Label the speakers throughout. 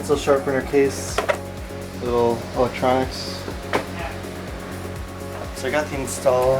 Speaker 1: pencil sharpener case, little electronics. So I got the install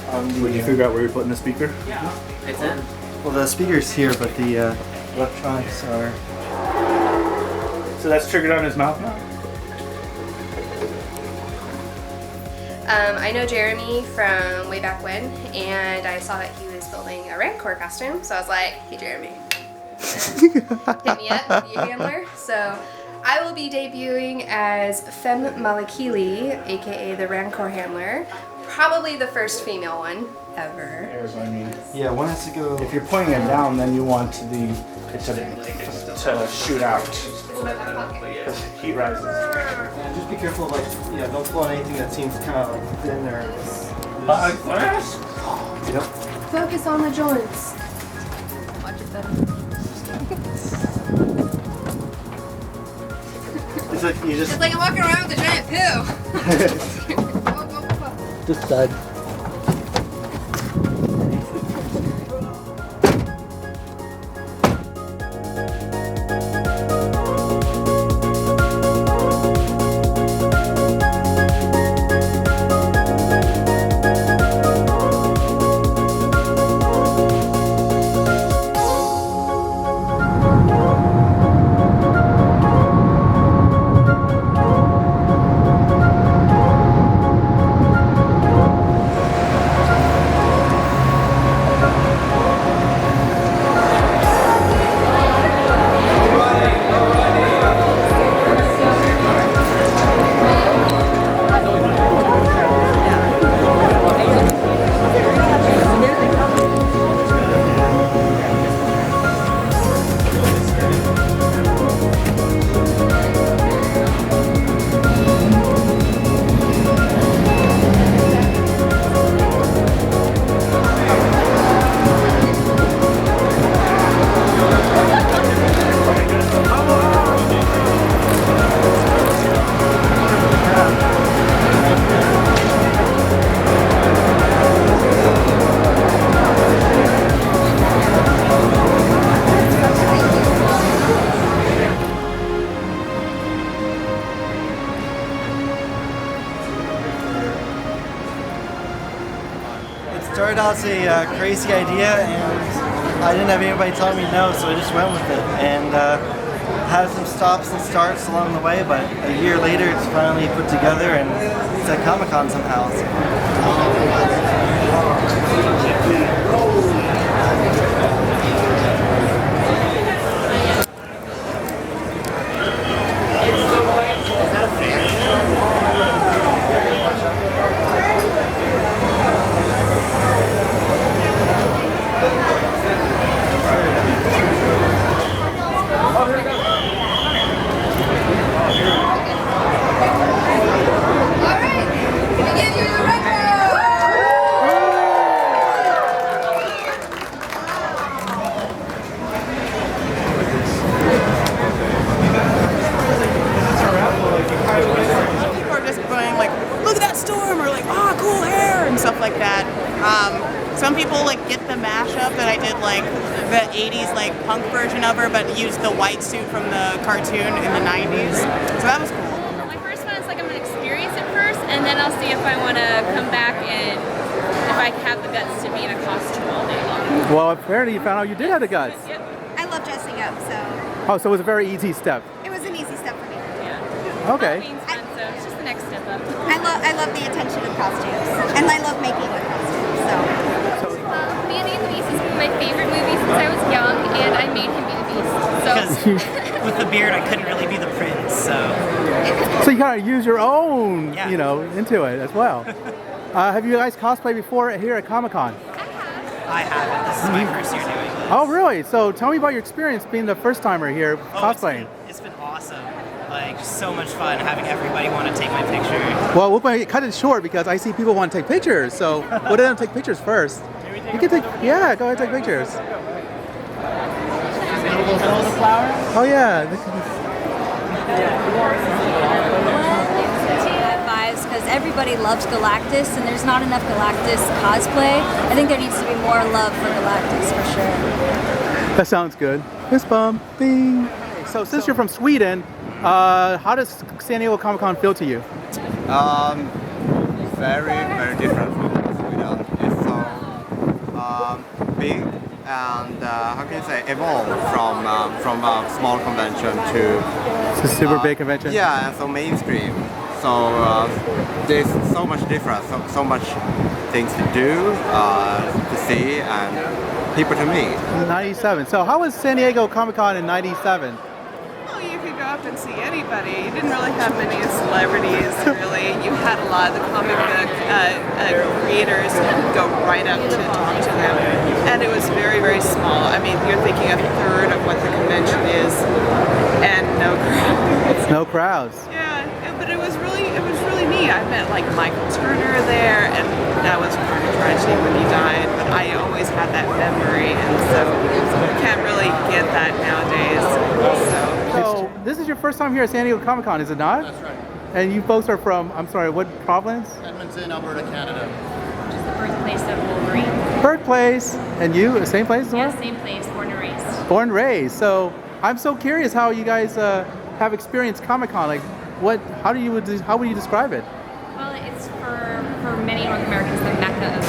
Speaker 1: on the...
Speaker 2: Did you figure out where you're putting the speaker?
Speaker 3: Yeah, it's in.
Speaker 1: Well, the speaker's here, but the electronics are...
Speaker 2: So that's triggered on his mouth now?
Speaker 4: I know Jeremy from way back when, and I saw that he was building a Rancor costume, so I was like, hey Jeremy, hit me up, be a handler. So I will be debuting as Femme Malakili, aka the Rancor handler. Probably the first female one ever.
Speaker 2: There's what I mean.
Speaker 1: Yeah, one has to go...
Speaker 2: If you're pointing it down, then you want it to shoot out. Because heat rises.
Speaker 1: Yeah, just be careful, like, yeah, don't pull on anything that seems kind of like thin or...
Speaker 2: Glass?
Speaker 1: Yep.
Speaker 4: Focus on the joints. Watch it better.
Speaker 1: It's like you just...
Speaker 4: It's like I'm walking around with a giant poo.
Speaker 1: Just stud. Started out as a crazy idea, and I didn't have anybody telling me no, so I just went with it. And had some stops and starts along the way, but a year later it's finally put together, and it's at Comic-Con somehow.
Speaker 5: Some people like get the mashup that I did, like the 80s like punk version of her, but used the white suit from the cartoon in the 90s. So that was cool.
Speaker 6: My first one is like I'm gonna experience it first, and then I'll see if I want to come back and if I have the guts to be in a costume all day long.
Speaker 7: Well, apparently you found out you did have the guts.
Speaker 6: Yep.
Speaker 8: I love dressing up, so.
Speaker 7: Oh, so it was a very easy step.
Speaker 8: It was an easy step for me.
Speaker 6: Yeah.
Speaker 7: Okay.
Speaker 6: Halloween's fun, so it's just the next step up.
Speaker 8: I love the attention of costumes, and I love making the costumes. So.
Speaker 6: Beauty and the Beast has been my favorite movie since I was young, and I made him be the Beast. So.
Speaker 3: Because with the beard, I couldn't really be the prince, so.
Speaker 7: So you kind of use your own,
Speaker 3: Yeah.
Speaker 7: you know, into it as well. Have you guys cosplayed before here at Comic-Con?
Speaker 3: I haven't. This is my first year doing this.
Speaker 7: Oh, really? So tell me about your experience being the first timer here cosplaying.
Speaker 3: It's been awesome. Like, so much fun having everybody want to take my picture.
Speaker 7: Well, we'll cut it short because I see people want to take pictures. So we'll let them take pictures first. You can take, yeah, go ahead and take pictures. Oh yeah.
Speaker 9: Vibes, because everybody loves Galactus, and there's not enough Galactus cosplay. I think there needs to be more love for Galactus for sure.
Speaker 7: That sounds good. Fist bump, bing. So since you're from Sweden, How does San Diego Comic-Con feel to you?
Speaker 10: Very different from Sweden. It's so big and how can you say evolved from a small convention to
Speaker 7: It's a super big convention.
Speaker 10: yeah, and so mainstream. So there's so much difference, so much things to do, to see, and people to meet.
Speaker 7: 97. So how was San Diego Comic-Con in 97?
Speaker 5: Well, you could go up and see anybody. You didn't really have many celebrities, really. You had a lot of the comic book creators go right up to talk to them. And it was very small. I mean, you're thinking a third of what the convention is, and no crowds.
Speaker 7: No crowds.
Speaker 5: Yeah, but it was really neat. I met like Michael Turner there, and that was kind of tragedy when he died. But I always had that memory, and so you can't really get that nowadays.
Speaker 7: So this is your first time here at San Diego Comic-Con, is it not?
Speaker 11: That's right.
Speaker 7: And you folks are from, I'm sorry, what province?
Speaker 11: Edmonton, Alberta, Canada.
Speaker 6: Which is the birthplace of Wolverine.
Speaker 7: Birthplace. And you, same place as well?
Speaker 6: Yeah, same place, born and raised.
Speaker 7: Born and raised. So I'm so curious how you guys have experienced Comic-Con. Like, how would you describe it?
Speaker 6: Well, it's for many North Americans the mecca of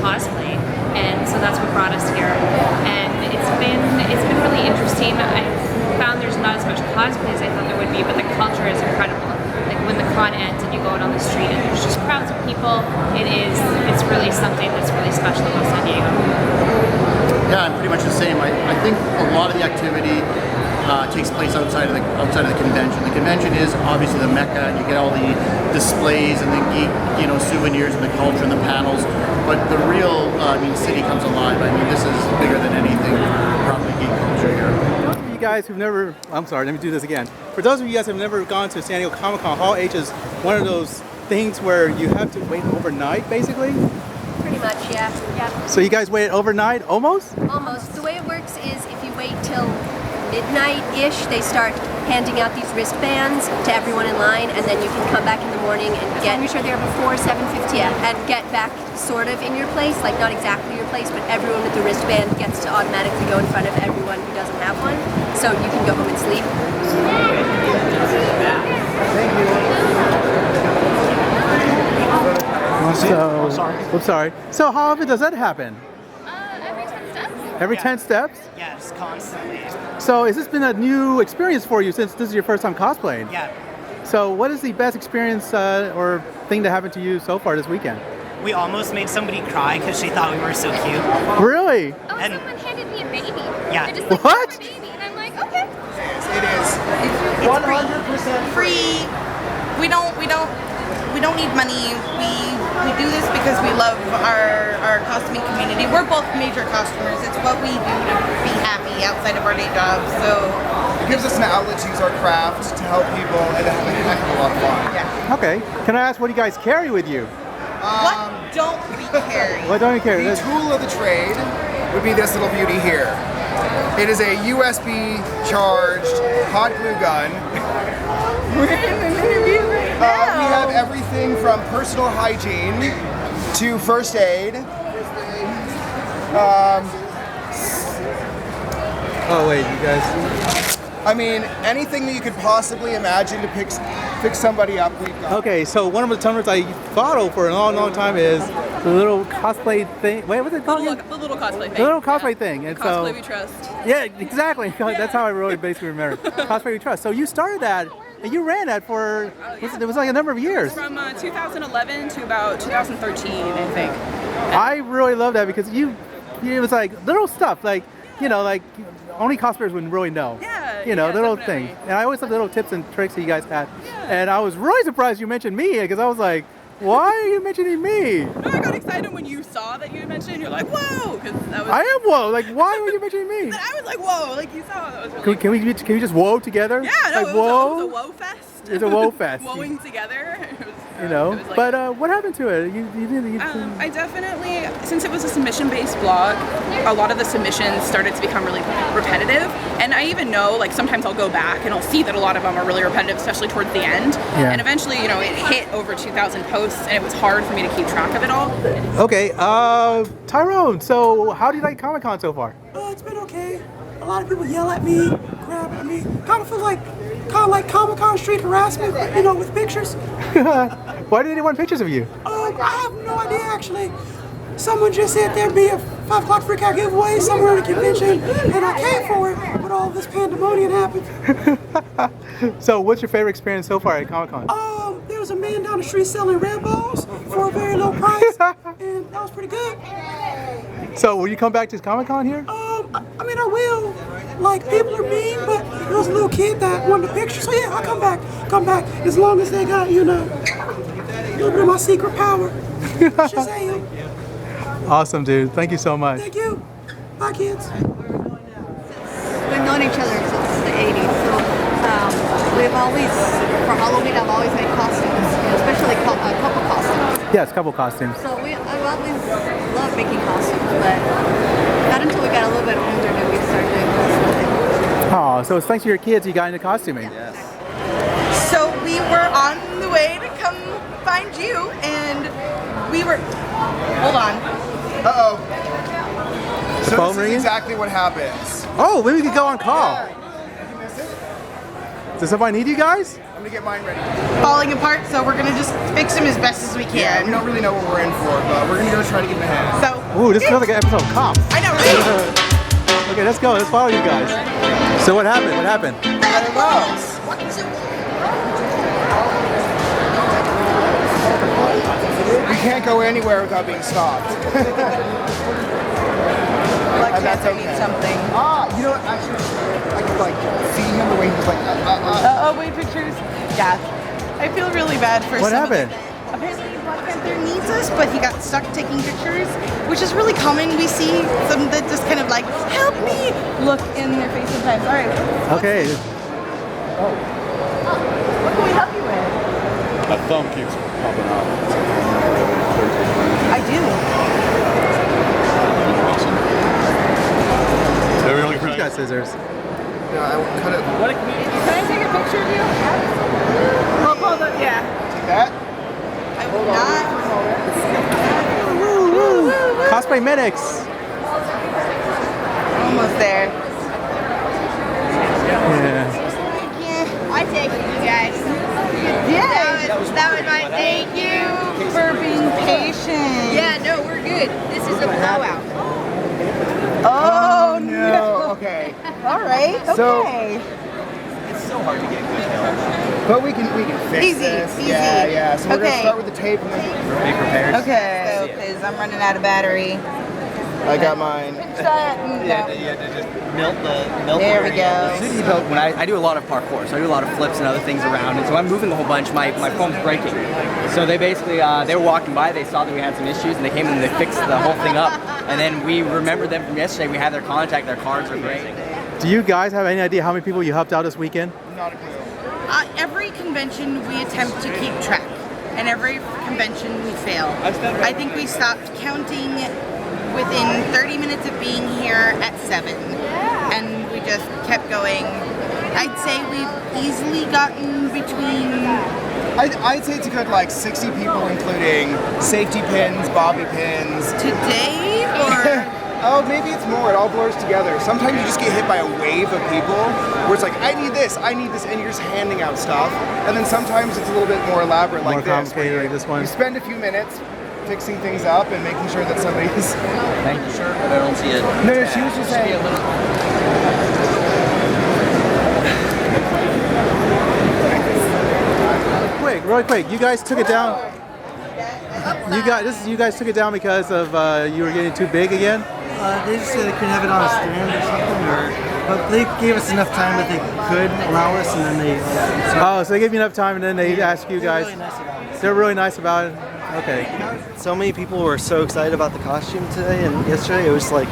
Speaker 6: cosplay, and so that's what brought us here. And it's been really interesting. I found there's not as much cosplay as I thought there would be, but the culture is incredible. Like when the con ends and you go out on the street and there's just crowds of people, it's really something that's really special about San Diego.
Speaker 11: Yeah, I'm pretty much the same. I think a lot of the activity takes place outside of the convention. The convention is obviously the mecca. You get all the displays and the geek, souvenirs and the culture and the panels. But the real, city comes alive. I mean, this is bigger than anything. Probably geek culture here.
Speaker 7: You guys who've never, I'm sorry, let me do this again. For those of you guys who have never gone to San Diego Comic-Con, Hall H is one of those things where you have to wait overnight, basically.
Speaker 12: Pretty much, yeah.
Speaker 7: So you guys waited overnight, almost?
Speaker 12: Almost. The way it works is if you wait till midnight-ish, they start handing out these wristbands to everyone in line, and then you can come back in the morning and get. Make sure they're before 7:50. Yeah, and get back sort of in your place, like not exactly your place, but everyone with the wristband gets to automatically go in front of everyone who doesn't have one, so you can go home and sleep.
Speaker 7: Thank you. I'm sorry. So how often does that happen?
Speaker 6: Every 10 steps.
Speaker 7: Every 10 steps?
Speaker 3: Yes, constantly.
Speaker 7: So has this been a new experience for you since this is your first time cosplaying?
Speaker 3: Yeah.
Speaker 7: So what is the best experience or thing that happened to you so far this weekend?
Speaker 3: We almost made somebody cry because she thought we were so cute.
Speaker 7: Really?
Speaker 6: Oh, someone handed me a baby.
Speaker 3: Yeah.
Speaker 6: They're just like,
Speaker 7: What?
Speaker 6: "Oh, a baby," and I'm like, okay.
Speaker 13: It is.
Speaker 5: 100% free. We don't need money. We do this because we love our costuming community. We're both major costumers. It's what we do to be happy outside of our day jobs. So
Speaker 13: It gives us an outlet to use our craft to help people and to have a heck of a lot of fun.
Speaker 5: yeah.
Speaker 7: Okay. Can I ask what do you guys carry with you?
Speaker 5: What don't we carry?
Speaker 7: What don't you carry?
Speaker 13: The tool of the trade would be this little beauty here. It is a USB charged hot glue gun.
Speaker 5: We're in an interview right now.
Speaker 13: We have everything from personal hygiene to first aid.
Speaker 7: Oh wait, you guys.
Speaker 13: I mean, anything that you could possibly imagine to fix somebody up, we've got.
Speaker 7: Okay, so one of the terms I follow for a long time is the little cosplay thing. Wait, what's it called?
Speaker 5: The little cosplay thing.
Speaker 7: The little cosplay thing. And
Speaker 5: Cosplay
Speaker 7: so,
Speaker 5: we trust.
Speaker 7: yeah, exactly. That's how I really basically remember. Cosplay we trust. So you started that, and you ran that for, it was like a number of years.
Speaker 5: From 2011 to about 2013, I think.
Speaker 7: I really love that because it was like little stuff, like, like only cosplayers would really know.
Speaker 5: Yeah,
Speaker 7: little
Speaker 5: definitely.
Speaker 7: things. And I always love the little tips and tricks that you guys had. And I was really surprised you mentioned me because I was like, why are you mentioning me?
Speaker 5: No, I got excited when you saw that you mentioned it. You're like, whoa! Because that was.
Speaker 7: I am whoa. Like, why were you mentioning me?
Speaker 5: I was like, whoa! Like you saw that was. Really
Speaker 7: Can we just whoa together?
Speaker 5: Yeah, no,
Speaker 7: like,
Speaker 5: it was a whoa fest.
Speaker 7: It's a whoa fest.
Speaker 5: Wowing together. It was, like,
Speaker 7: but what happened to it? You
Speaker 5: I definitely, since it was a submission-based blog, a lot of the submissions started to become really repetitive. And I even know, like, sometimes I'll go back and I'll see that a lot of them are really repetitive, especially towards the end.
Speaker 7: Yeah.
Speaker 5: And eventually, it hit over 2,000 posts, and it was hard for me to keep track of it all.
Speaker 7: Okay, Tyrone, so how do you like Comic-Con so far?
Speaker 14: It's been okay. A lot of people yell at me, grab at me. Kind of feel like kind of like Comic-Con street harassment, you know, with pictures.
Speaker 7: Why do they want pictures of you?
Speaker 14: I have no idea actually. Someone just said there'd be a 5 o'clock freak out giveaway somewhere at a convention, and I came for it, but all this pandemonium happened.
Speaker 7: So what's your favorite experience so far at Comic-Con?
Speaker 14: There was a man down the street selling Red Balls for a very low price, and that was pretty good.
Speaker 7: So will you come back to Comic-Con here?
Speaker 14: I mean, I will. Like, people are mean, but there was a little kid that wanted a picture, so yeah, I'll come back. Come back, as long as they got, you know, a little bit of my secret power. Shazam.
Speaker 7: Awesome, dude. Thank you so much.
Speaker 14: Thank you. Bye, kids.
Speaker 8: We've known each other since the 80s, so we've always, for Halloween, I've always made costumes, especially couple costumes.
Speaker 7: Yes, couple costumes.
Speaker 8: So I've always loved making costumes, but not until we got a little bit older that we started doing cosplay.
Speaker 7: Oh, so it's thanks to your kids you got into costuming.
Speaker 8: Yes.
Speaker 15: So we were on the way to come find you, and we were. Hold on.
Speaker 13: Uh-oh.
Speaker 7: The
Speaker 13: So
Speaker 7: phone
Speaker 13: this is
Speaker 7: ringing?
Speaker 13: exactly what happens.
Speaker 7: Oh, maybe we could go on call. Does somebody need you guys?
Speaker 13: I'm gonna get mine ready.
Speaker 15: Falling apart, so we're gonna just fix him as best as we can.
Speaker 13: Yeah, we don't really know what we're in for, but we're gonna go try to get in the head.
Speaker 15: So.
Speaker 7: Ooh, this feels like an episode of Cops.
Speaker 15: I know, right?
Speaker 7: Okay, let's go. Let's follow you guys. So what happened? What happened?
Speaker 15: I don't know.
Speaker 13: We can't go anywhere without being stopped. And that's okay.
Speaker 15: Something.
Speaker 13: You know what? Actually, I could like see him the way he was like.
Speaker 15: Oh, wait, pictures. Yeah. I feel really bad for.
Speaker 7: What happened?
Speaker 15: Apparently, Black Panther needs us, but he got stuck taking pictures, which is really common. We see some that just kind of like, help me, look in their face sometimes. All right.
Speaker 7: Okay.
Speaker 15: What can we help you with?
Speaker 16: My thumb keeps popping out.
Speaker 15: I do.
Speaker 7: Who's got scissors?
Speaker 13: Yeah, I will cut it.
Speaker 15: Can I take a picture of you? Hold on, yeah.
Speaker 13: Take that.
Speaker 15: I will not.
Speaker 7: Cosplay medics.
Speaker 15: Almost there.
Speaker 7: Yeah.
Speaker 8: I take it, you guys.
Speaker 15: Yeah. That was my thank you for being patient.
Speaker 8: Yeah, no, we're good. This is a blowout.
Speaker 15: Oh
Speaker 13: No. Okay.
Speaker 15: All right.
Speaker 13: So-
Speaker 15: Okay.
Speaker 13: It's so hard to get good help. But we can fix
Speaker 15: Easy,
Speaker 13: this.
Speaker 15: easy.
Speaker 13: Yeah. So we're gonna
Speaker 15: Okay.
Speaker 13: start with the tape and then be prepared.
Speaker 15: Okay. So, because I'm running out of battery.
Speaker 13: I got mine.
Speaker 17: Yeah, to just melt the
Speaker 15: There we go.
Speaker 17: City belt, when I do a lot of parkour, so I do a lot of flips and other things around, and so I'm moving a whole bunch. My phone's breaking. So they basically, they were walking by, they saw that we had some issues, and they came and they fixed the whole thing up. And then we remembered them from yesterday. We had their contact, their cards are great.
Speaker 7: Do you guys have any idea how many people you helped out this weekend?
Speaker 13: Not a clue.
Speaker 15: Every convention we attempt to keep track, and every convention we fail. I think we stopped counting within 30 minutes of being here at 7, and we just kept going. I'd say we've easily gotten between.
Speaker 13: I'd say it's a good like 60 people, including safety pins, bobby pins.
Speaker 15: Today, or
Speaker 13: oh, maybe it's more. It all blurs together. Sometimes you just get hit by a wave of people where it's like, I need this, and you're just handing out stuff. And then sometimes it's a little bit more elaborate,
Speaker 7: More
Speaker 13: like this.
Speaker 7: complicated like this one?
Speaker 13: You spend a few minutes fixing things up and making sure that somebody's.
Speaker 17: Thank you, sir. I don't see it.
Speaker 13: No, she was just saying.
Speaker 7: Really quick. You guys took it down. You guys took it down because of you were getting too big again.
Speaker 1: They just said they couldn't have it on a stand or something, but they gave us enough time that they could allow us, and then they.
Speaker 7: Oh, so they gave you enough time, and then they asked you guys. They're really nice about it. Okay.
Speaker 1: So many people were so excited about the costume today and yesterday. It was like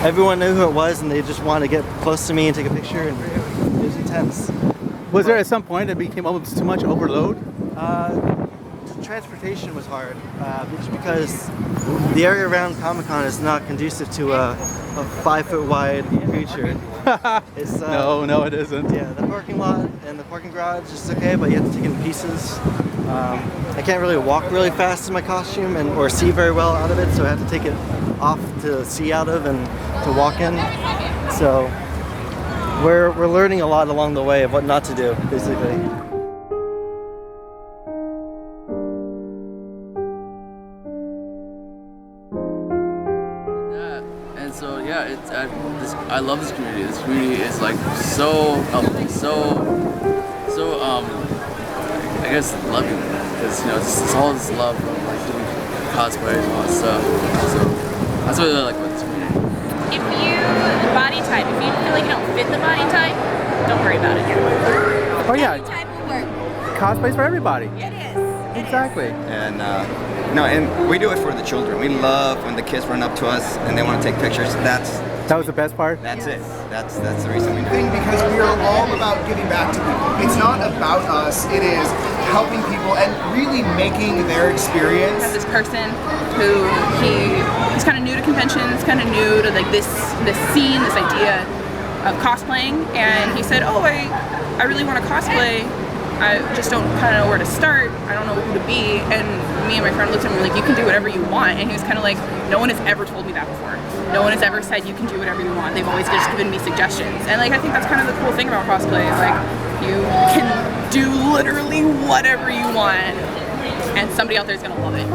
Speaker 1: everyone knew who it was, and they just wanted to get close to me and take a picture, and it was intense.
Speaker 7: Was there at some point it became almost too much overload?
Speaker 1: Transportation was hard, just because the area around Comic-Con is not conducive to a 5 foot wide creature. It's,
Speaker 7: no, it isn't.
Speaker 1: Yeah, the parking lot and the parking garage is okay, but you have to take it in pieces. I can't really walk really fast in my costume or see very well out of it, so I have to take it off to see out of and to walk in. So we're learning a lot along the way of what not to do, basically.
Speaker 16: And so yeah, I love this community. This community is like so helpful, so I guess loving, because you know it's all this love from like doing cosplay and all that stuff. So that's what I like about this community.
Speaker 6: If you, the body type, if you feel like you don't fit the body type, don't worry about it.
Speaker 7: Oh yeah,
Speaker 12: Type will work.
Speaker 7: cosplay's for everybody.
Speaker 12: It is.
Speaker 7: Exactly.
Speaker 18: And no, and we do it for the children. We love when the kids run up to us and they want to take pictures.
Speaker 7: That was the best part?
Speaker 18: That's it. That's the reason we do it.
Speaker 13: Because we are all about giving back to people. It's not about us, it is helping people and really making their experience.
Speaker 5: I have this person who he's kind of new to conventions, kind of new to like this scene, this idea of cosplaying, and he said, oh, I really want to cosplay. I just don't kind of know where to start. I don't know who to be. And me and my friend looked at him like, you can do whatever you want. And he was kind of like, no one has ever told me that before. No one has ever said you can do whatever you want. They've always just given me suggestions. And like, I think that's kind of the cool thing about cosplay is like, you can do literally whatever you want and somebody out there is gonna love it.